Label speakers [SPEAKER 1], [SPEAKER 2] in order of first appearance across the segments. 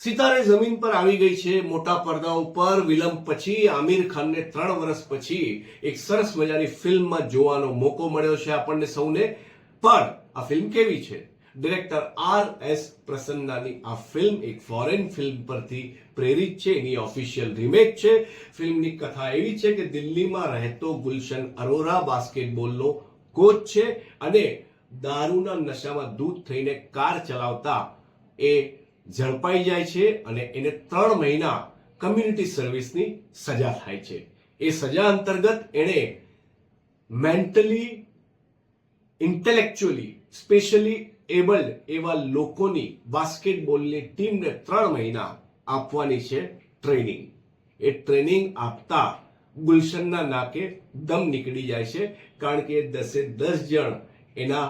[SPEAKER 1] સિતારે જમીન પર આવી ગઈ છે મોટા પડદા ઉપર વિલંબ પછી આમિર ખાનને 3 વર્ષ પછી એક સરસ મજાની ફિલ્મમાં જોવાનો મોકો મળ્યો છે આપણને સૌને। પણ આ ફિલ્મ કેવી છે? ડિરેક્ટર RS પ્રસન્નાની આ ફિલ્મ એક ફોરેન ફિલ્મ પરથી પ્રેરિત છે, એની ઓફિશિયલ રીમેક છે। ફિલ્મની કથા એવી છે કે દિલ્હીમાં રહેતો ગુલશન અરોરા બાસ્કેટબોલનો કોચ છે અને દારૂના નશામાં ધૂત થઈને કાર ચલાવતા એ ઝડપાઈ જાય છે અને એને 3 મહિના કમ્યુનિટી સર્વિસની સજા થાય છે। એ સજા અંતર્ગત એણે મેન્ટલી, ઇન્ટેલેક્ચ્યુઅલી, સ્પેશિયલી એબલ્ડ એવા લોકોની બાસ્કેટબોલની ટીમને 3 મહિના આપવાની છે ટ્રેનિંગ। એ ટ્રેનિંગ આપતા ગુલશનના નાકે દમ નીકળી જાય છે, કારણ કે 10 જણ એના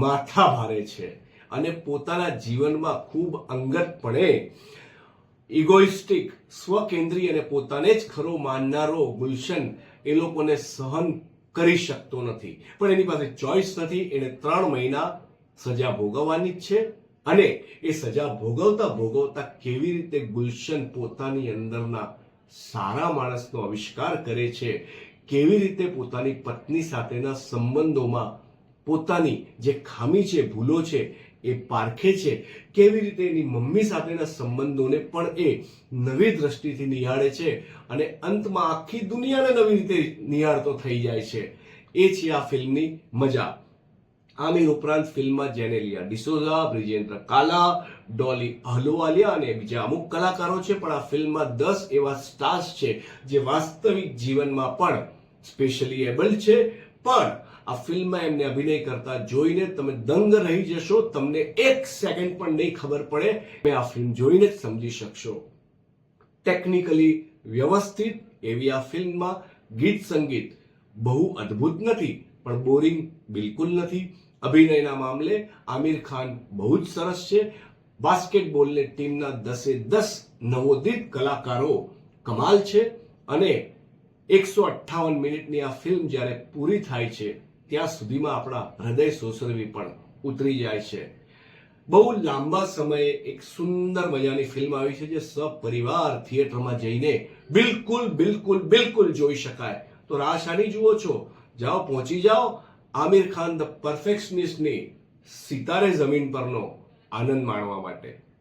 [SPEAKER 1] માથા ભારે છે અને પોતાના જીવનમાં ખૂબ અંગતપણે ઇગોઇસ્ટિક, સ્વકેન્દ્રી અને પોતાને જ ખરો માનનારો ગુલશન એ લોકોને સહન કરી શકતો નથી, પણ એની પાસે ચોઇસ નથી। એને 3 મહિના સજા ભોગવવાની જ છે અને એ સજા ભોગવતા ભોગવતા કેવી રીતે ગુલશન પોતાની અંદરના સારા માણસનો આવિષ્કાર કરે છે, કેવી રીતે પોતાની પત્ની સાથેના સંબંધોમાં પોતાની જે ખામી છે, ભૂલો છે એ પારખે છે, કેવી રીતે એની મમ્મી સાથેના સંબંધોને પણ એ નવી દ્રષ્ટિથી નિહાળે છે અને અંતમાં આખી દુનિયાને નવી રીતે નિહાળતો થઈ જાય છે। એ છે આ ફિલ્મની મજા। આમિર ઉપરાંત ફિલ્મમાં જેનેલિયા ડિસોઝા, બ્રિજેન્દ્ર કાલા, ડોલી અહલુવાલિયા અને બીજા અમુક કલાકારો છે, પણ આ ફિલ્મમાં 10 એવા સ્ટાર્સ છે જે વાસ્તવિક જીવનમાં પણ સ્પેશિયલી એબલ્ડ છે, પણ આ ફિલ્મમાં એમને અભિનય કરતા જોઈને તમે દંગ રહી જશો। તમને 1 સેકન્ડ પણ નહીં ખબર પડે, તમે આ ફિલ્મ જોઈને જ સમજી શકશો। ટેકનિકલી વ્યવસ્થિત એવી આ ફિલ્મમાં ગીત સંગીત બહુ અદ્ભુત નથી, પણ બોરિંગ બિલકુલ નથી। અભિનયના મામલે આમિર ખાન બહુ જ સરસ છે। બાસ્કેટબોલની ટીમના 10 નવોદિત કલાકારો કમાલ છે અને 158 મિનિટની આ ફિલ્મ જ્યારે પૂરી થાય છે ત્યાં સુધીમાં આપણા હૃદય સોસરવી પણ ઉતરી જાય છે। બહુ લાંબા સમયે એક સુંદર મજાની ફિલ્મ આવી છે જે સપરિવાર થિયેટરમાં જઈને બિલકુલ જોઈ શકાય। તો રાહ શાની જુઓ છો? જાઓ, પહોંચી જાઓ આમિર ખાન ધ પરફેક્શનિસ્ટની સિતારે જમીન પરનો આનંદ માણવા માટે।